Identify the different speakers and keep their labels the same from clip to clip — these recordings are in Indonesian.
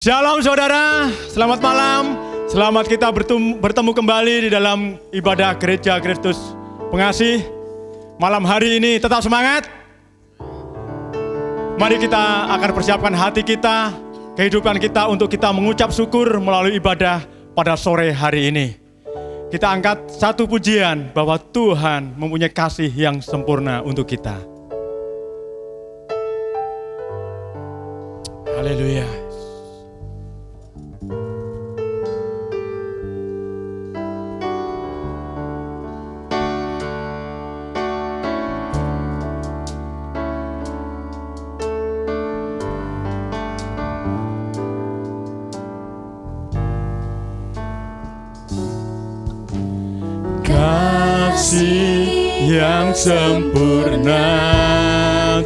Speaker 1: Shalom saudara, selamat malam. Selamat kita bertemu kembali di dalam ibadah Gereja Kristus Pengasih. Malam hari ini tetap semangat. Mari kita akan persiapkan hati kita, kehidupan kita untuk kita mengucap syukur melalui ibadah pada sore hari ini. Kita angkat satu pujian bahwa Tuhan mempunyai kasih yang sempurna untuk kita. Haleluya. Kasih yang sempurna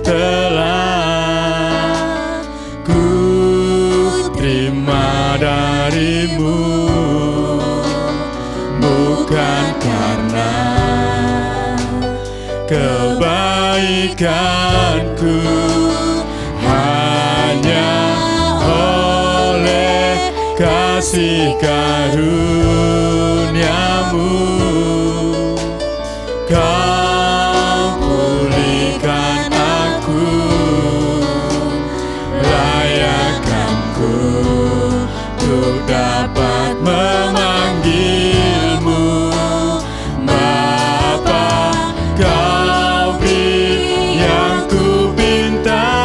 Speaker 1: telah ku terima darimu, bukan karena kebaikanku, hanya oleh kasih karuniamu. Kau pulihkan aku, layakkanku untuk dapat memanggilmu Bapa. Kau beri yang ku pinta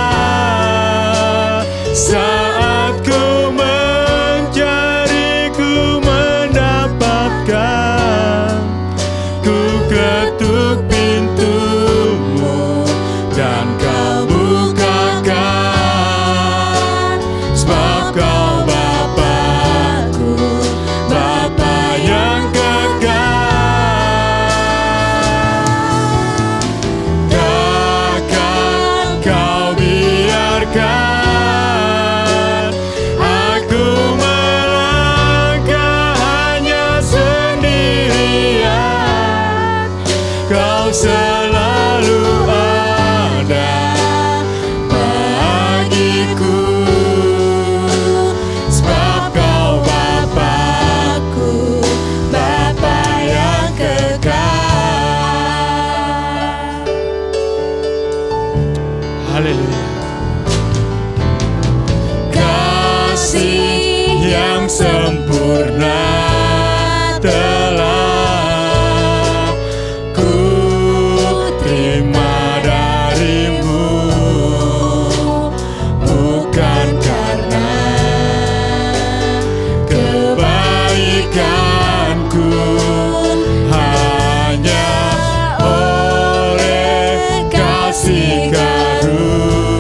Speaker 1: saat ku mencari, ku mendapatkan. Ku ketuk pintumu dan kau bukakan, sebab kau Bapa-Ku, Bapa yang kekal. Takkan kau biarkan aku melangkah hanya sendirian. Kau selalu ada bagiku, sebab kau Bapa-Ku, Bapa yang kekal. Haleluya. Kasih yang sempurna telah kasih karunia.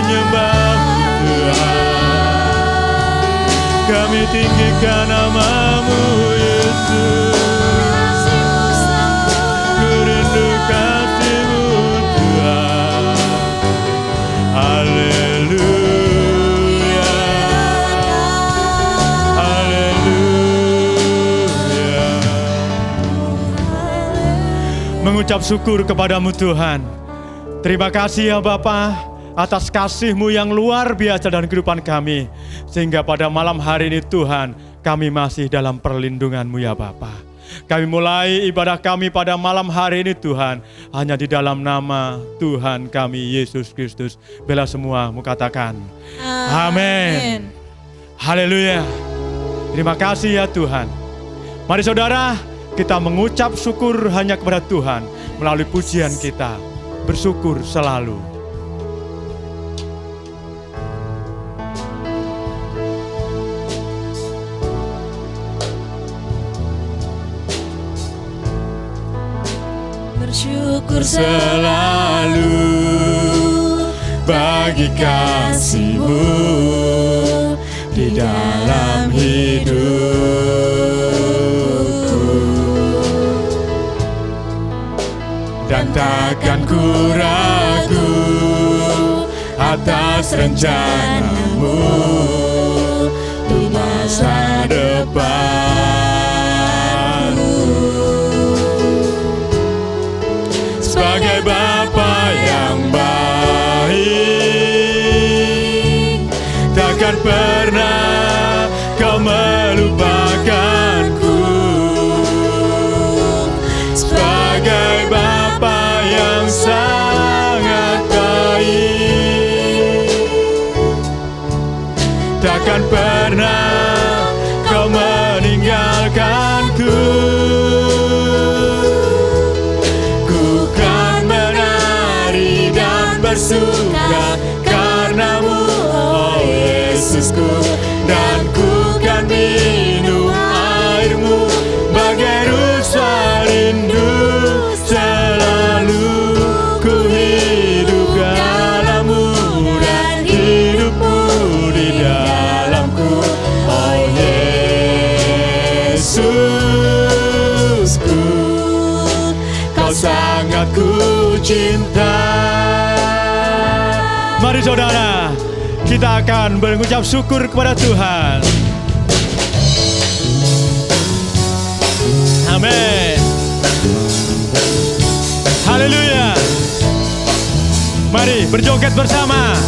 Speaker 1: menyembah Tuhan. Kami tinggikan nama-Mu Yesus. Ku rindu kasih-Mu Tuhan. Haleluya, haleluya. Mengucap syukur kepadamu Tuhan. Terima kasih ya Bapa atas kasih-Mu yang luar biasa dalam kehidupan kami. Sehingga pada malam hari ini Tuhan, kami masih dalam perlindungan-Mu ya Bapa. Kami mulai ibadah kami pada malam hari ini Tuhan, hanya di dalam nama Tuhan kami Yesus Kristus. Bela semua mau katakan amin. Haleluya. Terima kasih ya Tuhan. Mari saudara, kita mengucap syukur hanya kepada Tuhan melalui pujian kita. Bersyukur selalu.
Speaker 2: Bersyukur selalu bagi kasih-Mu di dalam hidupku, dan takkan ku ragu atas rencana-Mu di masa depanku. Sebagai Bapa yang baik, takkan pernah Kau melupakanku. Sebagai Bapa yang sangat baik, takkan pernah Kau meninggalkanku. Bersuka karena-Mu, oh Yesusku, dan ku kan minum air-Mu bagai rusa rindu. Selalu ku hidup dalam-Mu dan hidup-Mu di dalamku, oh Yesusku, Kau sangat ku cinta.
Speaker 1: Mari saudara, kita akan mengucap syukur kepada Tuhan. Amin. Haleluya. Mari berjoget bersama.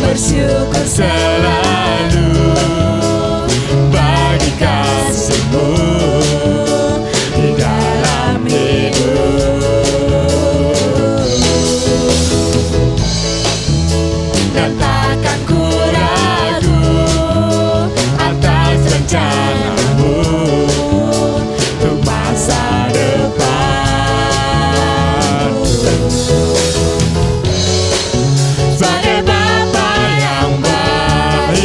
Speaker 2: Bersyukur selalu bagi kasih-Mu di dalam hidup, dan takkan ku ragu atas rencana-Mu untuk masa depan. Sebagai Bapa yang baik,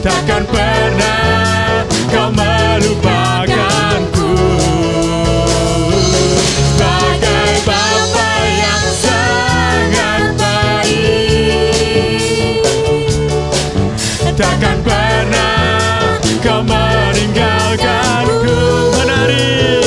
Speaker 2: takkan pernah Kau melupakanku. Sebagai Bapa yang sangat baik, takkan pernah Kau meninggalkanku. Menari,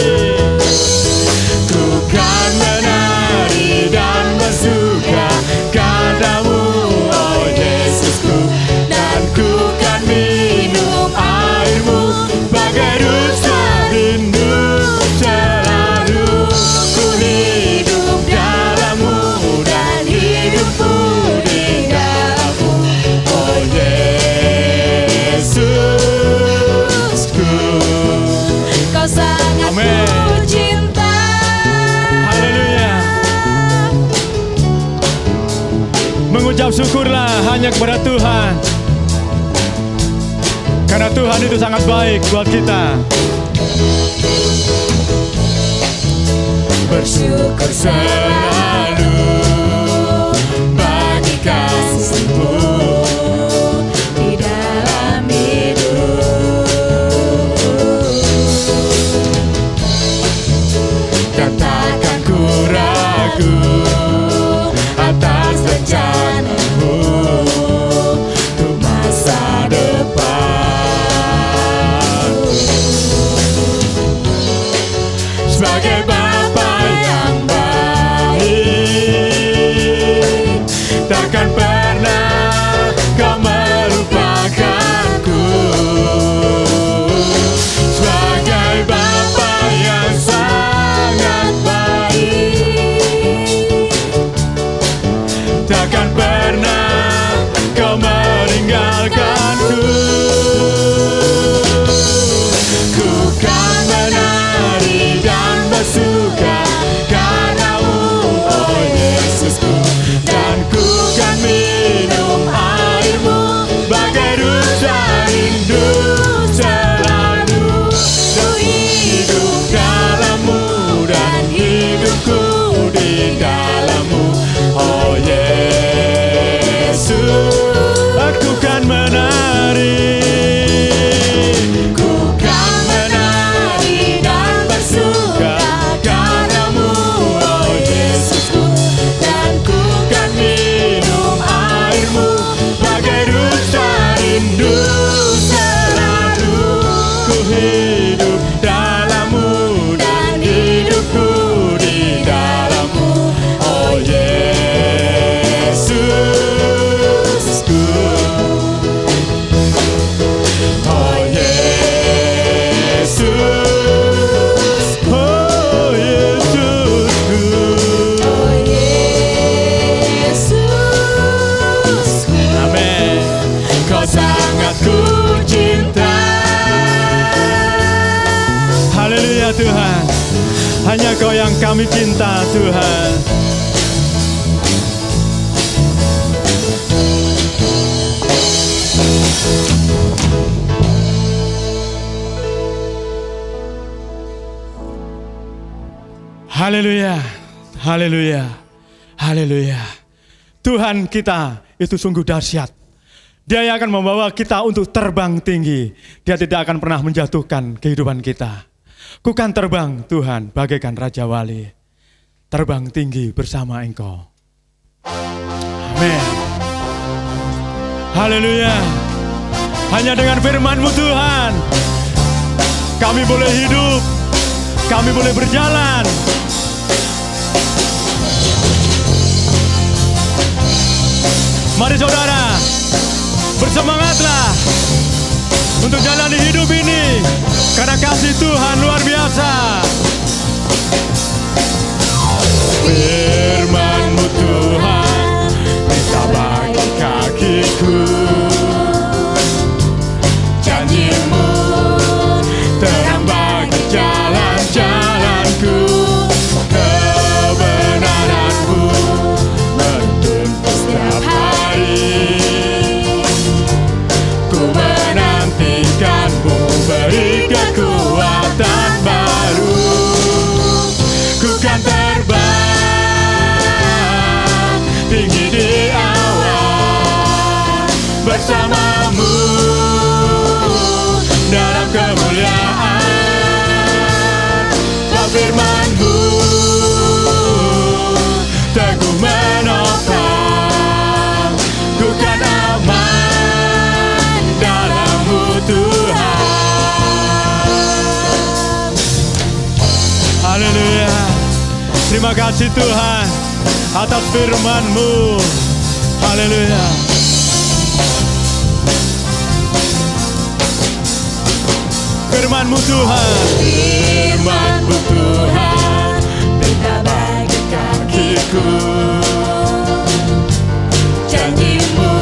Speaker 2: ku kan menari dan bersuka karena-Mu, oh Yesusku, dan ku kan minum air-Mu bagai rusa rindu. Selalu ku hidup dalam-Mu dan hidup-Mu di dalam-Mu, oh Yesusku, Kau sangat
Speaker 1: Amin.
Speaker 2: ku cinta.
Speaker 1: Haleluya. Mengucap syukurlah hanya kepada Tuhan. Karena Tuhan itu sangat baik buat kita.
Speaker 2: Bersyukur selalu bagi kasih-Mu di dalam hidup,
Speaker 1: Haleluya Tuhan. Hanya Kau yang kami cinta Tuhan. Haleluya, haleluya, haleluya. Tuhan kita itu sungguh dahsyat. Dia yang akan membawa kita untuk terbang tinggi. Dia tidak akan pernah menjatuhkan kehidupan kita. Ku kan terbang Tuhan bagaikan Raja Wali. Terbang tinggi bersama Engkau. Amin. Haleluya. Hanya dengan firman-Mu Tuhan, kami boleh hidup, kami boleh berjalan. Mari saudara, bersemangatlah untuk jalani hidup ini, karena kasih Tuhan luar biasa. Firman-Mu Tuhan, kita bagi kakiku. Janji-Mu terang bagi jalan-jalanku. Kebenaran-Mu menuntun setiap hari. Ku menantikan-Mu beri kekuatan baru. Ku kan terbang tinggi di awan bersama-Mu dalam kemuliaan. Sebab firman-Mu teguh menopang. Ku kan aman dalam-Mu Tuhan. Haleluya. Terima kasih Tuhan atas firman-Mu. Haleluya. Firman-Mu Tuhan, firman-Mu Tuhan, kita bagi kakiku. Janji-Mu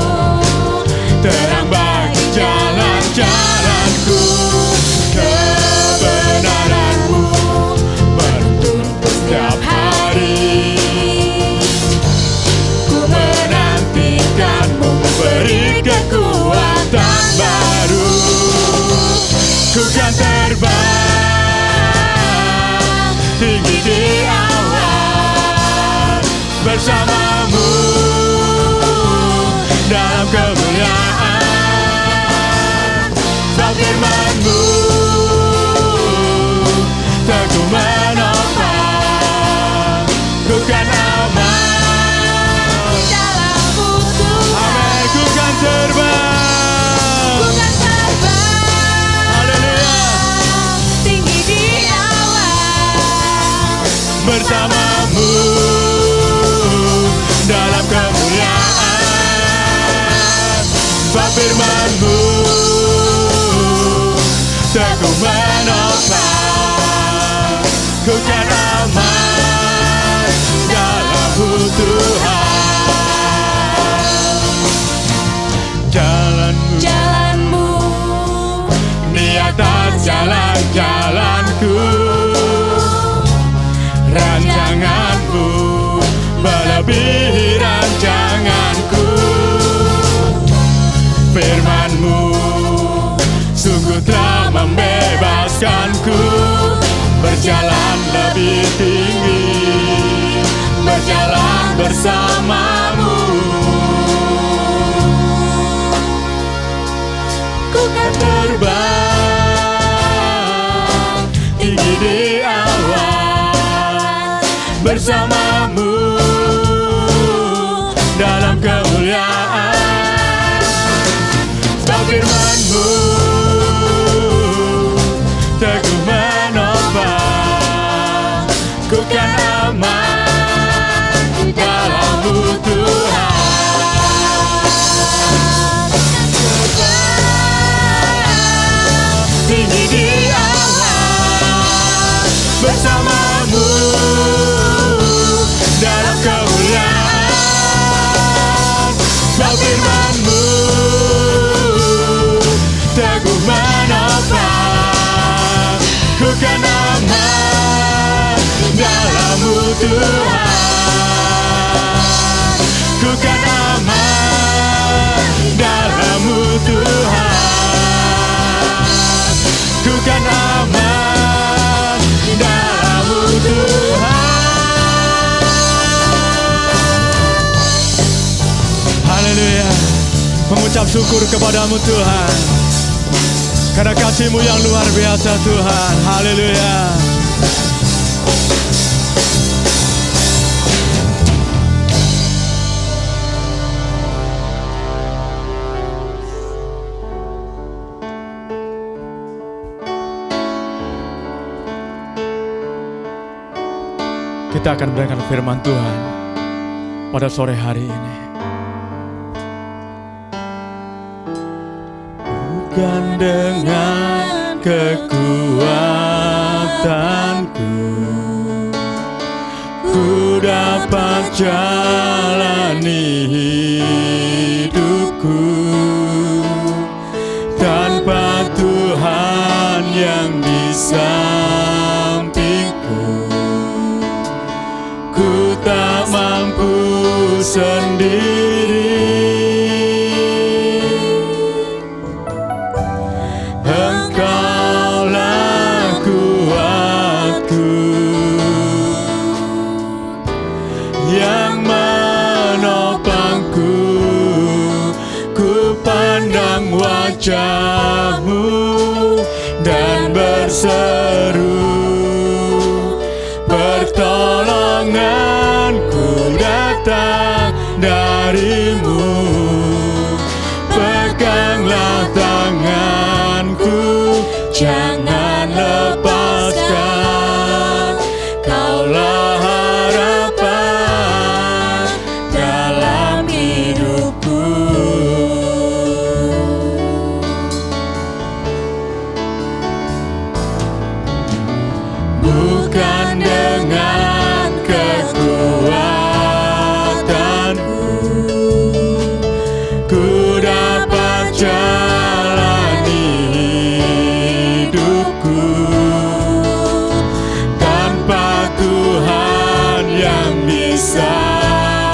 Speaker 1: terang bagi jalan-jalanku. Kebenaran-Mu menuntun setiap hari. Ku menantikan-Mu beri kekuatan baru. Ku kan terbang tinggi di awan bersama-Mu dalam kemuliaan. Sebab firman-Mu teguh menopang. Ku kan aman
Speaker 2: dalam-Mu Tuhan.
Speaker 1: Amin. Ku kan terbang.
Speaker 2: Ku kan terbang
Speaker 1: Haleluya.
Speaker 2: tinggi di awan
Speaker 1: Bersama-Mu dalam kemuliaan. Sebab firman-Mu teguh menopang. Ku kan aman dalam-Mu Tuhan. Jalan-Mu
Speaker 2: jalan-Mu
Speaker 1: di atas jalan-jalanku. Rancangan-Mu melebihi rancanganku. Firman-Mu sungguh telah membebaskanku. Berjalan lebih tinggi, berjalan bersama-Mu. Ku kan terbang tinggi di awan bersama-Mu dalam kemuliaan. Sebab firman-Mu teguh menopang. Ku kan aman dalam-Mu Tuhan. Tinggi di awan bersama-Mu dalam-Mu Tuhan. Ku kan aman dalam-Mu Tuhan. Ku kan aman dalam-Mu Tuhan. Haleluya. Mengucap syukur kepada-Mu Tuhan, karena kasih-Mu yang luar biasa Tuhan. Haleluya. Kita akan mendengarkan firman Tuhan pada sore hari ini. Bukan dengan kekuatanku ku dapat jalani hidupku, tanpa Tuhan yang di sampingku ku tak mampu sendiri. Engkaulah kuatku yang menopangku. Ku pandang wajah-Mu dan berseru, pertolonganku datang dari-Mu. Peganglah tanganku, jangan lepaskan. Kaulah harapan dalam hidupku. Bukan dengan kekuatanku ku dapat jalani hidupku, tanpa Tuhan yang di sampingku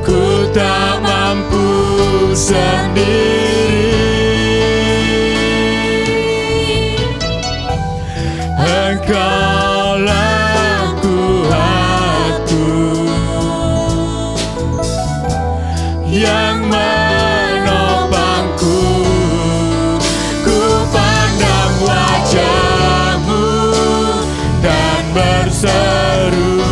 Speaker 1: ku tak mampu sendiri. Engkaulah kuatku yang menopangku. Ku pandang wajah-Mu dan berseru,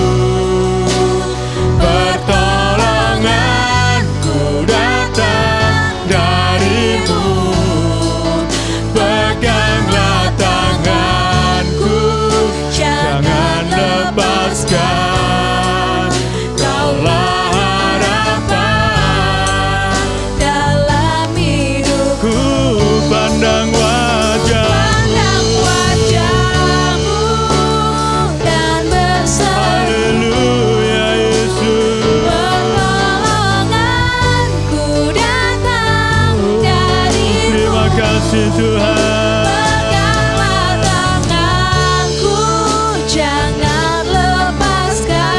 Speaker 1: pertolonganku datang dari-Mu. Peganglah tanganku, jangan lepaskan. Kaulah harapan
Speaker 2: dalam hidupku.
Speaker 1: ku pandang
Speaker 2: Wajah-Mu dan berseru,
Speaker 1: Haleluya Yesus.
Speaker 2: pertolonganku datang dari-Mu.
Speaker 1: Terima kasih Tuhan.
Speaker 2: Peganglah tanganku, jangan lepaskan.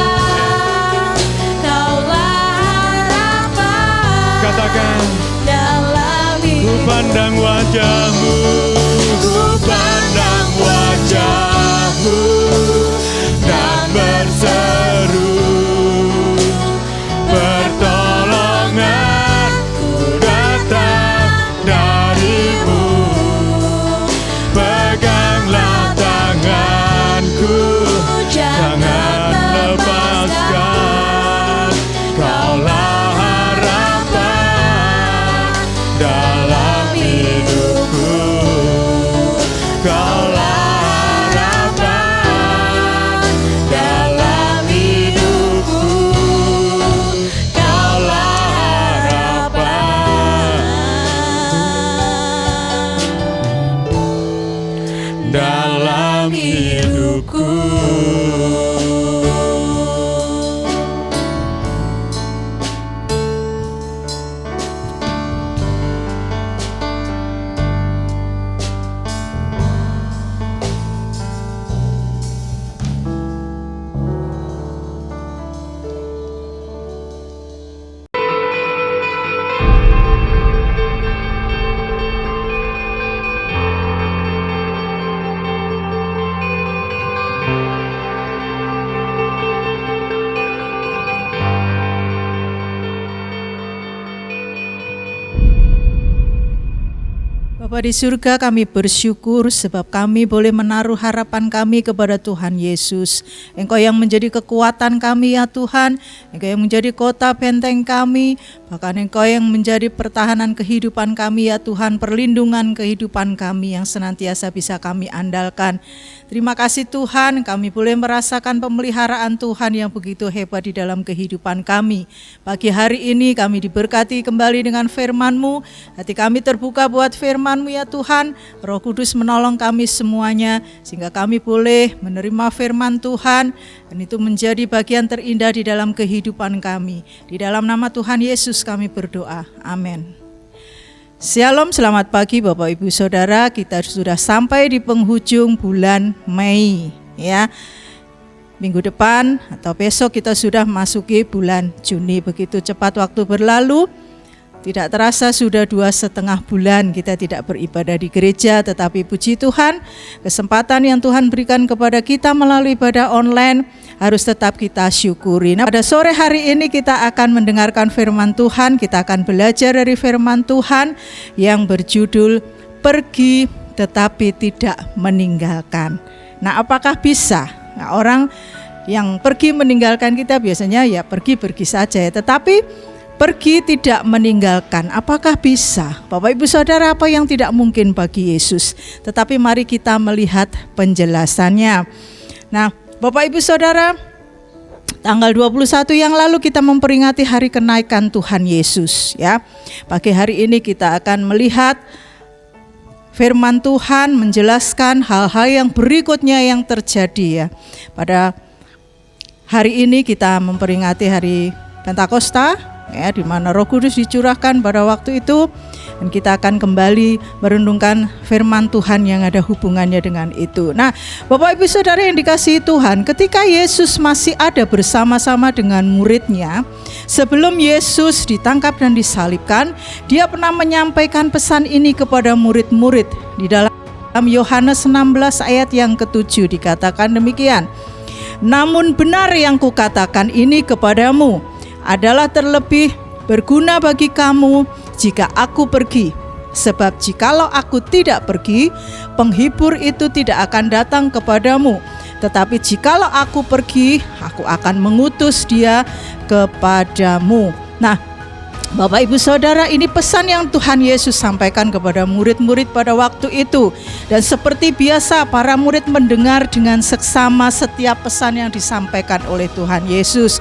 Speaker 2: Kaulah harapan
Speaker 1: Katakan,
Speaker 2: dalam
Speaker 1: ku
Speaker 2: hidupku.
Speaker 1: pandang wajah-Mu, ku pandang wajah-Mu dan berseru, pertolonganku datang dari-Mu. Peganglah tanganku, jangan lepaskan. Kaulah harapan dalam hidupku.
Speaker 3: Bapa di surga, kami bersyukur sebab kami boleh menaruh harapan kami kepada Tuhan Yesus. Engkau yang menjadi kekuatan kami ya Tuhan, Engkau yang menjadi kota benteng kami, bahkan Engkau yang menjadi pertahanan kehidupan kami ya Tuhan, perlindungan kehidupan kami yang senantiasa bisa kami andalkan. Terima kasih Tuhan, kami boleh merasakan pemeliharaan Tuhan yang begitu hebat di dalam kehidupan kami. Pagi hari ini kami diberkati kembali dengan firman-Mu, hati kami terbuka buat firman-Mu ya Tuhan. Roh Kudus menolong kami semuanya sehingga kami boleh menerima firman Tuhan dan itu menjadi bagian terindah di dalam kehidupan kami. Di dalam nama Tuhan Yesus kami berdoa, amin. Shalom, selamat pagi Bapak Ibu Saudara. Kita sudah sampai di penghujung bulan Mei ya. Minggu depan atau besok kita sudah masuki bulan Juni. Begitu cepat waktu berlalu. Tidak terasa sudah 2,5 bulan kita tidak beribadah di gereja, tetapi puji Tuhan, kesempatan yang Tuhan berikan kepada kita melalui ibadah online harus tetap kita syukuri. Nah, pada sore hari ini kita akan mendengarkan firman Tuhan, kita akan belajar dari firman Tuhan yang berjudul Pergi Tetapi Tidak Meninggalkan. Nah, apakah bisa? Nah, orang yang pergi meninggalkan kita biasanya ya pergi-pergi saja ya, tetapi pergi tidak meninggalkan, apakah bisa? Bapak Ibu Saudara, apa yang tidak mungkin bagi Yesus? Tetapi mari kita melihat penjelasannya. Nah, Bapak Ibu Saudara, tanggal 21 yang lalu kita memperingati hari kenaikan Tuhan Yesus ya. Pagi hari ini kita akan melihat firman Tuhan menjelaskan hal-hal yang berikutnya yang terjadi ya. Pada hari ini kita memperingati hari Pentakosta ya, di mana Roh Kudus dicurahkan pada waktu itu, dan kita akan kembali merenungkan firman Tuhan yang ada hubungannya dengan itu. Nah, Bapak Ibu Saudara yang dikasihi Tuhan, ketika Yesus masih ada bersama-sama dengan muridnya, sebelum Yesus ditangkap dan disalibkan, dia pernah menyampaikan pesan ini kepada murid-murid. Di dalam Yohanes 16 ayat yang ke-7 dikatakan demikian, "Namun benar yang kukatakan ini kepadamu adalah terlebih berguna bagi kamu jika aku pergi. Sebab jikalau aku tidak pergi, penghibur itu tidak akan datang kepadamu. Tetapi jikalau aku pergi, aku akan mengutus dia kepadamu." Nah, Bapak Ibu Saudara, ini pesan yang Tuhan Yesus sampaikan kepada murid-murid pada waktu itu. Dan seperti biasa para murid mendengar dengan seksama setiap pesan yang disampaikan oleh Tuhan Yesus.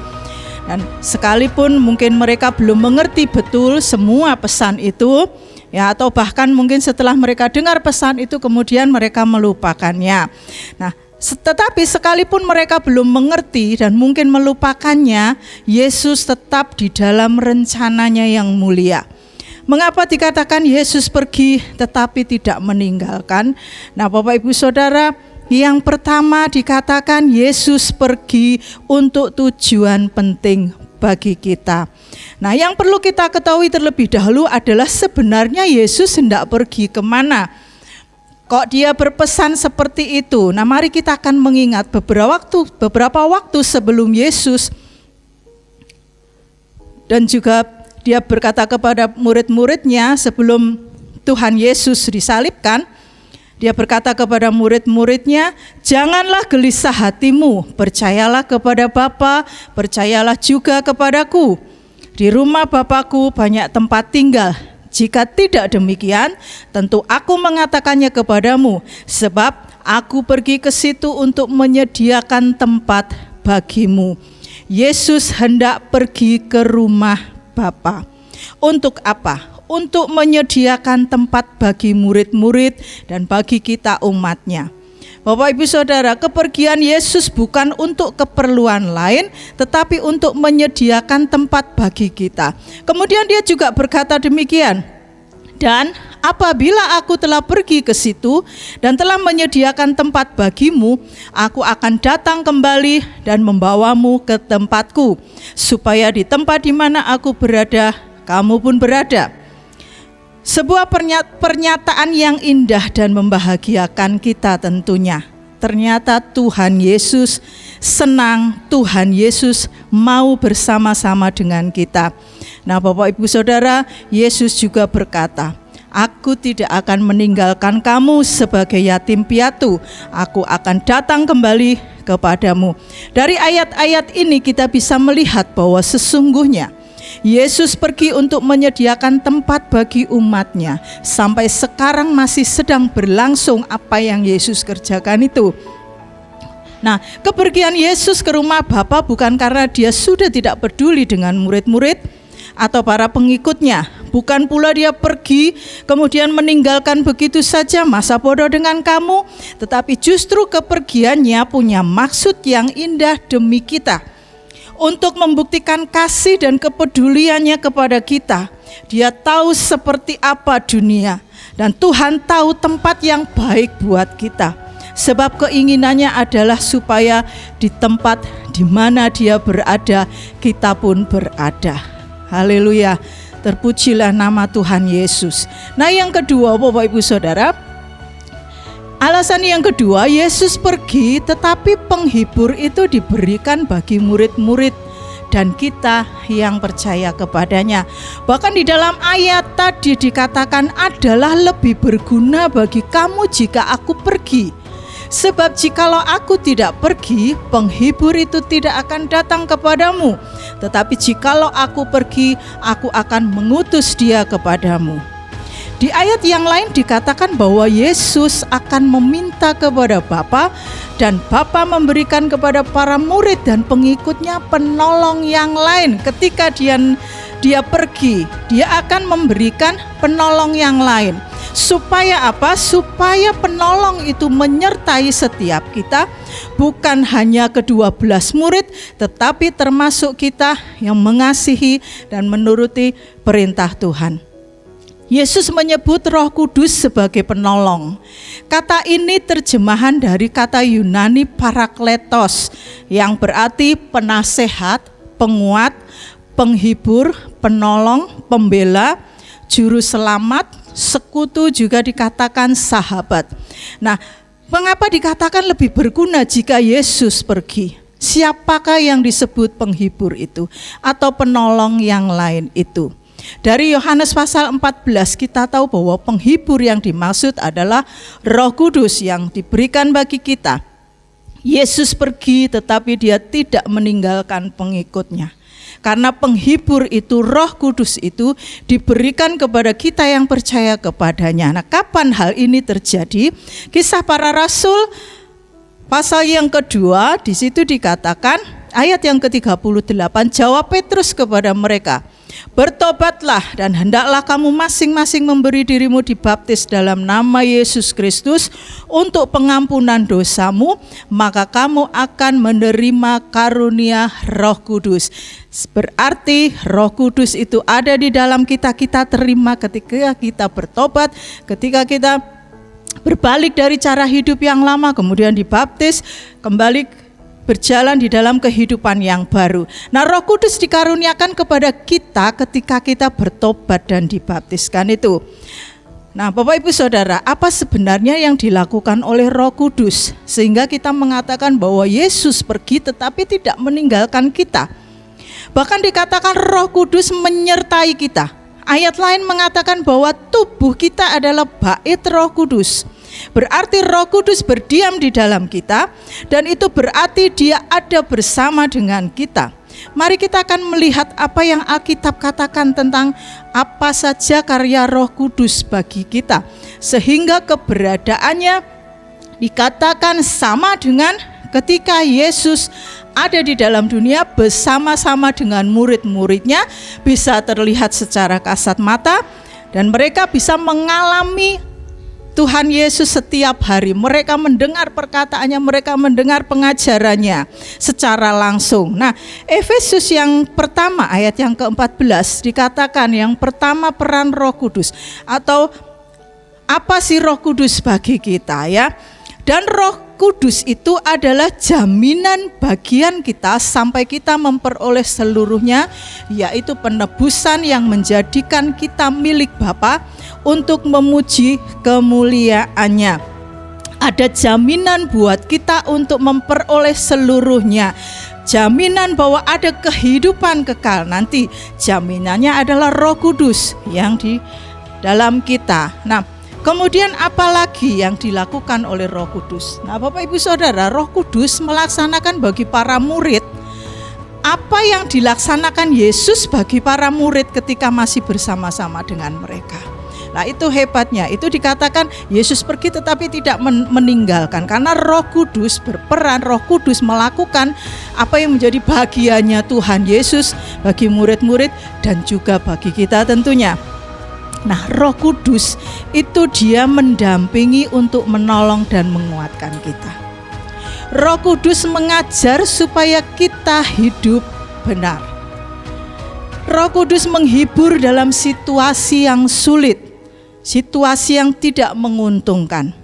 Speaker 3: Dan sekalipun mungkin mereka belum mengerti betul semua pesan itu ya, atau bahkan mungkin setelah mereka dengar pesan itu kemudian mereka melupakannya. Nah, tetapi sekalipun mereka belum mengerti dan mungkin melupakannya, Yesus tetap di dalam rencananya yang mulia. Mengapa dikatakan Yesus pergi tetapi tidak meninggalkan? Nah, Bapak Ibu Saudara, yang pertama dikatakan Yesus pergi untuk tujuan penting bagi kita. Nah, yang perlu kita ketahui terlebih dahulu adalah sebenarnya Yesus hendak pergi kemana? Kok dia berpesan seperti itu? Nah, mari kita akan mengingat beberapa waktu sebelum Yesus, dan juga dia berkata kepada murid-muridnya sebelum Tuhan Yesus disalibkan. Dia berkata kepada murid-muridnya, "Janganlah gelisah hatimu, percayalah kepada Bapa, percayalah juga kepadaku. Di rumah Bapakku banyak tempat tinggal. Jika tidak demikian, tentu aku mengatakannya kepadamu, sebab aku pergi ke situ untuk menyediakan tempat bagimu." Yesus hendak pergi ke rumah Bapa. Untuk apa? Untuk menyediakan tempat bagi murid-murid dan bagi kita umatnya. Bapak Ibu Saudara, kepergian Yesus bukan untuk keperluan lain, tetapi untuk menyediakan tempat bagi kita. Kemudian dia juga berkata demikian, "Dan apabila aku telah pergi ke situ dan telah menyediakan tempat bagimu, aku akan datang kembali dan membawamu ke tempatku, supaya di tempat di mana aku berada, kamu pun berada." Sebuah pernyataan yang indah dan membahagiakan kita tentunya. Ternyata Tuhan Yesus senang, Tuhan Yesus mau bersama-sama dengan kita. Nah, Bapak Ibu Saudara, Yesus juga berkata, Aku tidak akan meninggalkan kamu sebagai yatim piatu. Aku akan datang kembali kepadamu. Dari ayat-ayat ini kita bisa melihat bahwa sesungguhnya Yesus pergi untuk menyediakan tempat bagi umatnya. Sampai sekarang masih sedang berlangsung apa yang Yesus kerjakan itu. Nah, kepergian Yesus ke rumah Bapa bukan karena dia sudah tidak peduli dengan murid-murid atau para pengikutnya. Bukan pula dia pergi kemudian meninggalkan begitu saja, masa bodoh dengan kamu. Tetapi justru kepergiannya punya maksud yang indah demi kita, untuk membuktikan kasih dan kepeduliannya kepada kita. Dia tahu seperti apa dunia, dan Tuhan tahu tempat yang baik buat kita. Sebab keinginannya adalah supaya di tempat di mana dia berada, kita pun berada. Haleluya, terpujilah nama Tuhan Yesus. Nah, yang kedua Bapak Ibu Saudara, alasan yang kedua, Yesus pergi tetapi penghibur itu diberikan bagi murid-murid dan kita yang percaya kepadanya. Bahkan di dalam ayat tadi dikatakan adalah lebih berguna bagi kamu jika aku pergi. Sebab jikalau aku tidak pergi, penghibur itu tidak akan datang kepadamu. Tetapi jikalau aku pergi, aku akan mengutus dia kepadamu. Di ayat yang lain dikatakan bahwa Yesus akan meminta kepada Bapa, dan Bapa memberikan kepada para murid dan pengikutnya penolong yang lain. Ketika dia pergi, dia akan memberikan penolong yang lain. Supaya apa? Supaya penolong itu menyertai setiap kita, bukan hanya ke-12 murid, tetapi termasuk kita yang mengasihi dan menuruti perintah Tuhan. Yesus menyebut Roh Kudus sebagai penolong. Kata ini terjemahan dari kata Yunani parakletos, yang berarti penasehat, penguat, penghibur, penolong, pembela, juru selamat, sekutu, juga dikatakan sahabat. Nah, mengapa dikatakan lebih berguna jika Yesus pergi? Siapakah yang disebut penghibur itu atau penolong yang lain itu? Dari Yohanes pasal 14 kita tahu bahwa penghibur yang dimaksud adalah Roh Kudus yang diberikan bagi kita. Yesus pergi tetapi dia tidak meninggalkan pengikutnya. Karena penghibur itu, Roh Kudus itu diberikan kepada kita yang percaya kepadanya. Nah, kapan hal ini terjadi? Kisah Para Rasul pasal yang kedua, di situ dikatakan ayat yang ke-38, jawab Petrus kepada mereka, bertobatlah dan hendaklah kamu masing-masing memberi dirimu dibaptis dalam nama Yesus Kristus untuk pengampunan dosamu, maka kamu akan menerima karunia Roh Kudus. Berarti Roh Kudus itu ada di dalam kita, kita terima ketika kita bertobat, ketika kita berbalik dari cara hidup yang lama, kemudian dibaptis, kembali berjalan di dalam kehidupan yang baru. Nah, Roh Kudus dikaruniakan kepada kita ketika kita bertobat dan dibaptiskan itu. Nah, Bapak Ibu Saudara, apa sebenarnya yang dilakukan oleh Roh Kudus sehingga kita mengatakan bahwa Yesus pergi tetapi tidak meninggalkan kita? Bahkan dikatakan Roh Kudus menyertai kita. Ayat lain mengatakan bahwa tubuh kita adalah bait Roh Kudus. Berarti Roh Kudus berdiam di dalam kita, dan itu berarti dia ada bersama dengan kita. Mari kita akan melihat apa yang Alkitab katakan tentang apa saja karya Roh Kudus bagi kita, sehingga keberadaannya dikatakan sama dengan ketika Yesus ada di dalam dunia bersama-sama dengan murid-muridnya, bisa terlihat secara kasat mata, dan mereka bisa mengalami Tuhan Yesus setiap hari. Mereka mendengar perkataannya, mereka mendengar pengajarannya secara langsung. Nah, Efesus yang pertama ayat yang ke-14 dikatakan yang pertama peran Roh Kudus, atau apa sih Roh Kudus bagi kita ya? Dan Roh Kudus itu adalah jaminan bagian kita sampai kita memperoleh seluruhnya, yaitu penebusan yang menjadikan kita milik Bapa untuk memuji kemuliaannya. Ada jaminan buat kita untuk memperoleh seluruhnya. Jaminan bahwa ada kehidupan kekal nanti. Jaminannya adalah Roh Kudus yang dalam kita. Nah, kemudian apalagi yang dilakukan oleh Roh Kudus? Nah, Bapak Ibu Saudara, Roh Kudus melaksanakan bagi para murid apa yang dilaksanakan Yesus bagi para murid ketika masih bersama-sama dengan mereka. Nah, itu hebatnya. Itu dikatakan Yesus pergi tetapi tidak meninggalkan, karena Roh Kudus berperan, Roh Kudus melakukan apa yang menjadi bagiannya Tuhan Yesus bagi murid-murid dan juga bagi kita tentunya. Nah, Roh Kudus itu dia mendampingi untuk menolong dan menguatkan kita. Roh Kudus mengajar supaya kita hidup benar. Roh Kudus menghibur dalam situasi yang sulit, situasi yang tidak menguntungkan.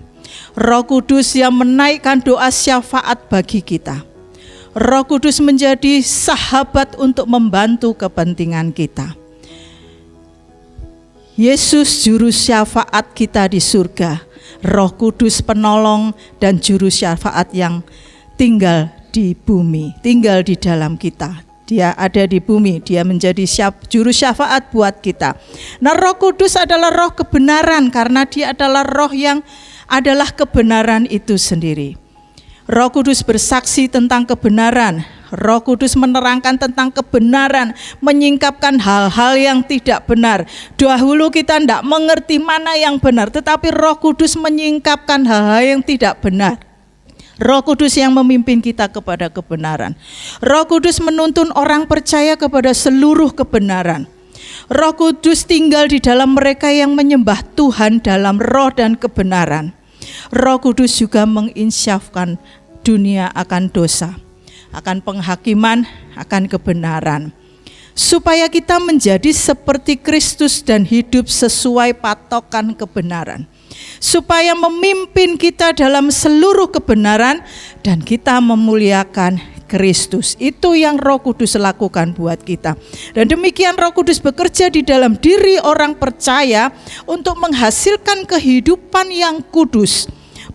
Speaker 3: Roh Kudus yang menaikkan doa syafaat bagi kita. Roh Kudus menjadi sahabat untuk membantu kepentingan kita. Yesus juru syafaat kita di surga, Roh Kudus penolong dan juru syafaat yang tinggal di bumi, tinggal di dalam kita. Dia ada di bumi, dia menjadi juru syafaat buat kita. Nah, Roh Kudus adalah roh kebenaran karena dia adalah roh yang adalah kebenaran itu sendiri. Roh Kudus bersaksi tentang kebenaran. Roh Kudus menerangkan tentang kebenaran, menyingkapkan hal-hal yang tidak benar. Dahulu kita tidak mengerti mana yang benar, tetapi Roh Kudus menyingkapkan hal-hal yang tidak benar. Roh Kudus yang memimpin kita kepada kebenaran. Roh Kudus menuntun orang percaya kepada seluruh kebenaran. Roh Kudus tinggal di dalam mereka yang menyembah Tuhan dalam roh dan kebenaran. Roh Kudus juga menginsyafkan dunia akan dosa, akan penghakiman, akan kebenaran, supaya kita menjadi seperti Kristus dan hidup sesuai patokan kebenaran, supaya memimpin kita dalam seluruh kebenaran dan kita memuliakan Kristus. Itu yang Roh Kudus lakukan buat kita. Dan demikian Roh Kudus bekerja di dalam diri orang percaya untuk menghasilkan kehidupan yang kudus.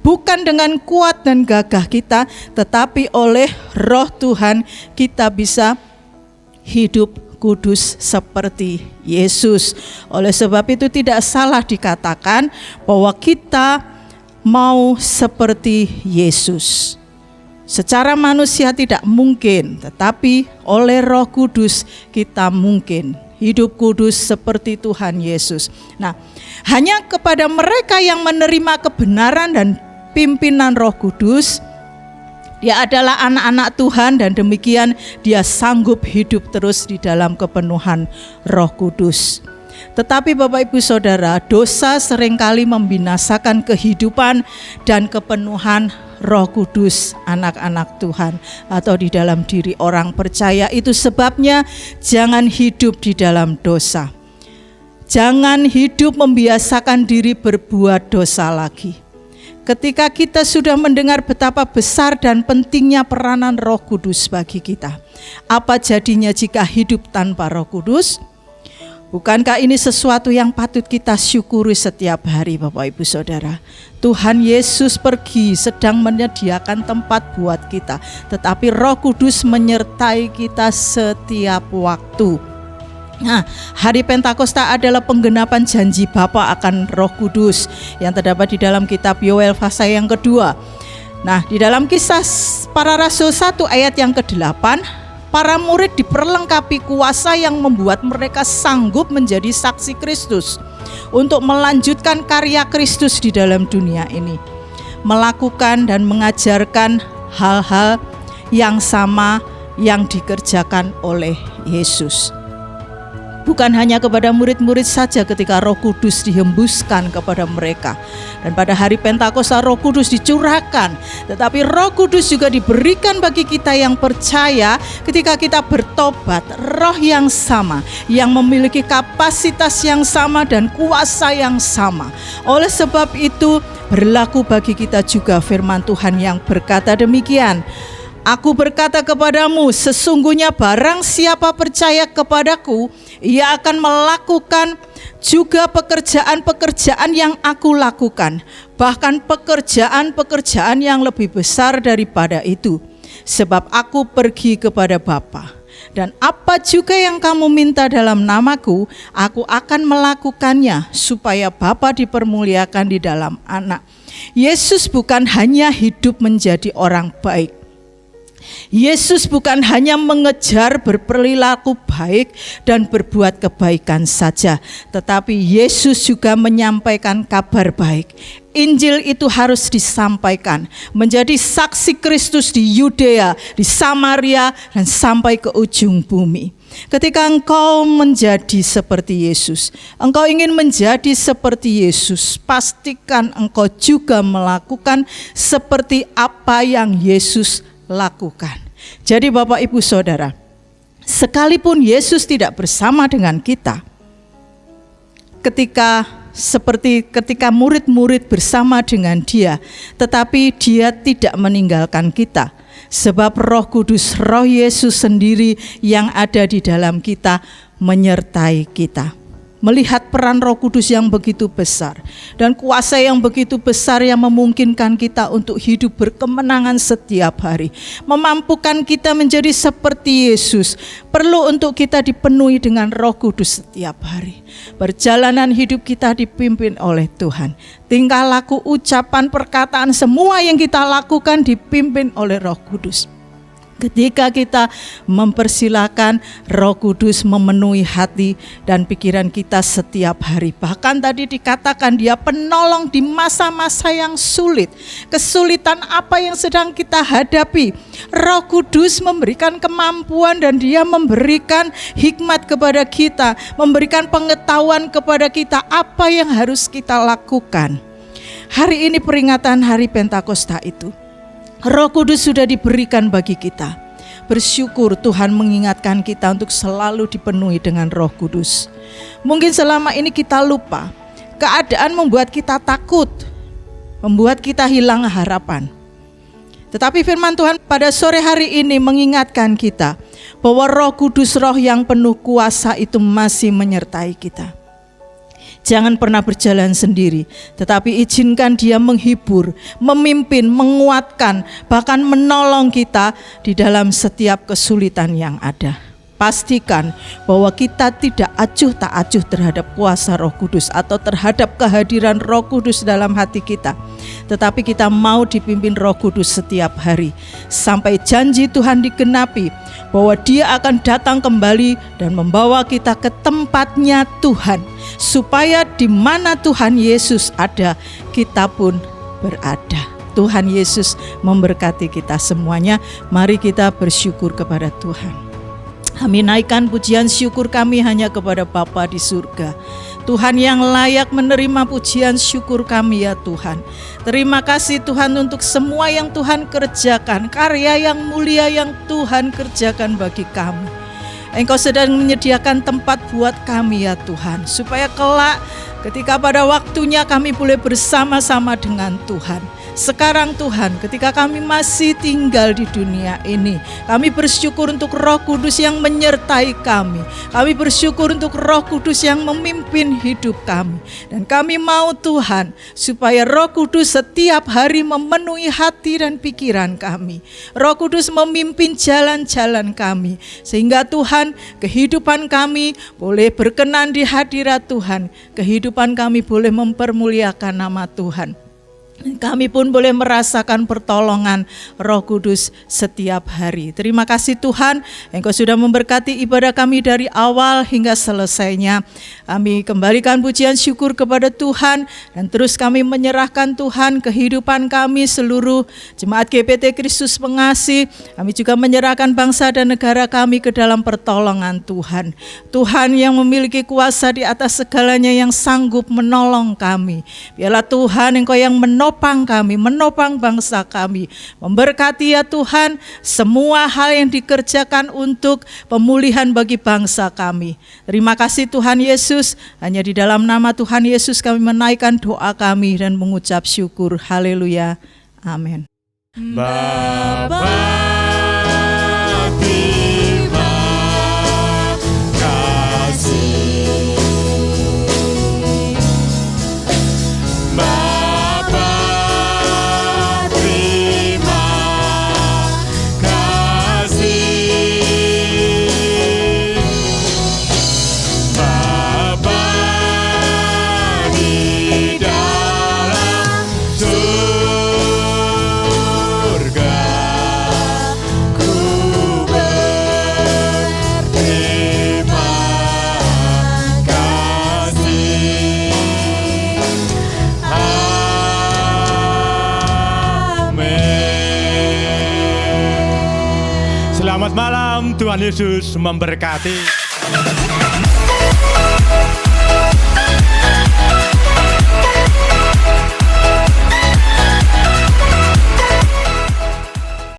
Speaker 3: Bukan dengan kuat dan gagah kita, tetapi oleh Roh Tuhan kita bisa hidup kudus seperti Yesus. Oleh sebab itu tidak salah dikatakan bahwa kita mau seperti Yesus. Secara manusia tidak mungkin, tetapi oleh Roh Kudus kita mungkin hidup kudus seperti Tuhan Yesus. Nah, hanya kepada mereka yang menerima kebenaran dan pimpinan Roh Kudus, dia adalah anak-anak Tuhan dan demikian dia sanggup hidup terus di dalam kepenuhan Roh Kudus. Tetapi Bapak Ibu Saudara, dosa seringkali membinasakan kehidupan dan kepenuhan Roh Kudus anak-anak Tuhan atau di dalam diri orang percaya. Itu sebabnya jangan hidup di dalam dosa. Jangan hidup membiasakan diri berbuat dosa lagi. Ketika kita sudah mendengar betapa besar dan pentingnya peranan Roh Kudus bagi kita, apa jadinya jika hidup tanpa Roh Kudus? Bukankah ini sesuatu yang patut kita syukuri setiap hari, Bapak Ibu Saudara? Tuhan Yesus pergi sedang menyediakan tempat buat kita, tetapi Roh Kudus menyertai kita setiap waktu. Nah, hari Pentakosta adalah penggenapan janji Bapa akan Roh Kudus yang terdapat di dalam kitab Yoel pasal yang kedua. Nah, di dalam Kisah Para Rasul 1 ayat yang ke-8, para murid diperlengkapi kuasa yang membuat mereka sanggup menjadi saksi Kristus untuk melanjutkan karya Kristus di dalam dunia ini, melakukan dan mengajarkan hal-hal yang sama yang dikerjakan oleh Yesus. Bukan hanya kepada murid-murid saja ketika Roh Kudus dihembuskan kepada mereka. Dan pada hari Pentakosta Roh Kudus dicurahkan. Tetapi Roh Kudus juga diberikan bagi kita yang percaya ketika kita bertobat. Roh yang sama, yang memiliki kapasitas yang sama dan kuasa yang sama. Oleh sebab itu berlaku bagi kita juga firman Tuhan yang berkata demikian. Aku berkata kepadamu, sesungguhnya barang siapa percaya kepadaku, ia akan melakukan juga pekerjaan-pekerjaan yang aku lakukan, bahkan pekerjaan-pekerjaan yang lebih besar daripada itu. Sebab aku pergi kepada Bapa, Dan apa juga yang kamu minta dalam namaku, aku akan melakukannya supaya Bapa dipermuliakan di dalam Anak. Yesus bukan hanya hidup menjadi orang baik. Yesus bukan hanya mengejar berperilaku baik dan berbuat kebaikan saja, tetapi Yesus juga menyampaikan kabar baik. Injil itu harus disampaikan, menjadi saksi Kristus di Yudea, di Samaria, dan sampai ke ujung bumi. Ketika engkau menjadi seperti Yesus, engkau ingin menjadi seperti Yesus, pastikan engkau juga melakukan seperti apa yang Yesus lakukan. Jadi Bapak Ibu Saudara, sekalipun Yesus tidak bersama dengan kita, ketika murid-murid bersama dengan Dia, tetapi Dia tidak meninggalkan kita, sebab Roh Kudus, Roh Yesus sendiri yang ada di dalam kita menyertai kita. Melihat peran Roh Kudus yang begitu besar dan kuasa yang begitu besar yang memungkinkan kita untuk hidup berkemenangan setiap hari, memampukan kita menjadi seperti Yesus, perlu untuk kita dipenuhi dengan Roh Kudus setiap hari. Perjalanan hidup kita dipimpin oleh Tuhan. Tingkah laku, ucapan, perkataan, semua yang kita lakukan dipimpin oleh Roh Kudus. Ketika kita mempersilakan Roh Kudus memenuhi hati dan pikiran kita setiap hari. Bahkan tadi dikatakan Dia penolong di masa-masa yang sulit. Kesulitan apa yang sedang kita hadapi, Roh Kudus memberikan kemampuan dan Dia memberikan hikmat kepada kita, memberikan pengetahuan kepada kita apa yang harus kita lakukan. Hari ini peringatan Hari Pentakosta itu, Roh Kudus sudah diberikan bagi kita. Bersyukur Tuhan mengingatkan kita untuk selalu dipenuhi dengan Roh Kudus. Mungkin selama ini kita lupa, keadaan membuat kita takut, membuat kita hilang harapan. Tetapi firman Tuhan pada sore hari ini mengingatkan kita bahwa Roh Kudus, Roh yang penuh kuasa itu masih menyertai kita. Jangan pernah berjalan sendiri, tetapi izinkan Dia menghibur, memimpin, menguatkan, bahkan menolong kita di dalam setiap kesulitan yang ada. Pastikan bahwa kita tidak acuh tak acuh terhadap kuasa Roh Kudus atau terhadap kehadiran Roh Kudus dalam hati kita, tetapi kita mau dipimpin Roh Kudus setiap hari sampai janji Tuhan digenapi bahwa Dia akan datang kembali dan membawa kita ke tempatnya Tuhan, supaya di mana Tuhan Yesus ada, kita pun berada. Tuhan Yesus memberkati kita semuanya. Mari kita bersyukur kepada Tuhan. Kami naikkan pujian syukur kami hanya kepada Bapa di surga. Tuhan yang layak menerima pujian syukur kami ya Tuhan. Terima kasih Tuhan untuk semua yang Tuhan kerjakan, karya yang mulia yang Tuhan kerjakan bagi kami. Engkau sedang menyediakan tempat buat kami ya Tuhan, supaya kelak ketika pada waktunya kami boleh bersama-sama dengan Tuhan. Sekarang Tuhan, ketika kami masih tinggal di dunia ini, kami bersyukur untuk Roh Kudus yang menyertai kami. Kami bersyukur untuk Roh Kudus yang memimpin hidup kami. Dan kami mau Tuhan, supaya Roh Kudus setiap hari memenuhi hati dan pikiran kami. Roh Kudus memimpin jalan-jalan kami, sehingga Tuhan, kehidupan kami boleh berkenan di hadirat Tuhan. Kehidupan kami boleh mempermuliakan nama Tuhan. Kami pun boleh merasakan pertolongan Roh Kudus setiap hari. Terima kasih Tuhan, Engkau sudah memberkati ibadah kami dari awal hingga selesainya. Kami kembalikan pujian syukur kepada Tuhan, dan terus kami menyerahkan Tuhan kehidupan kami seluruh Jemaat GPT Kristus Pengasih. Kami juga menyerahkan bangsa dan negara kami ke dalam pertolongan Tuhan. Tuhan yang memiliki kuasa di atas segalanya, yang sanggup menolong kami. Biarlah Tuhan Engkau yang menopang kami, menopang bangsa kami. Memberkati ya Tuhan semua hal yang dikerjakan untuk pemulihan bagi bangsa kami. Terima kasih Tuhan Yesus. Hanya di dalam nama Tuhan Yesus kami menaikkan doa kami dan mengucap syukur. Haleluya. Amin.
Speaker 1: Bapa, terima kasih. Bapa, terima kasih. Shalom, Tuhan Yesus memberkati.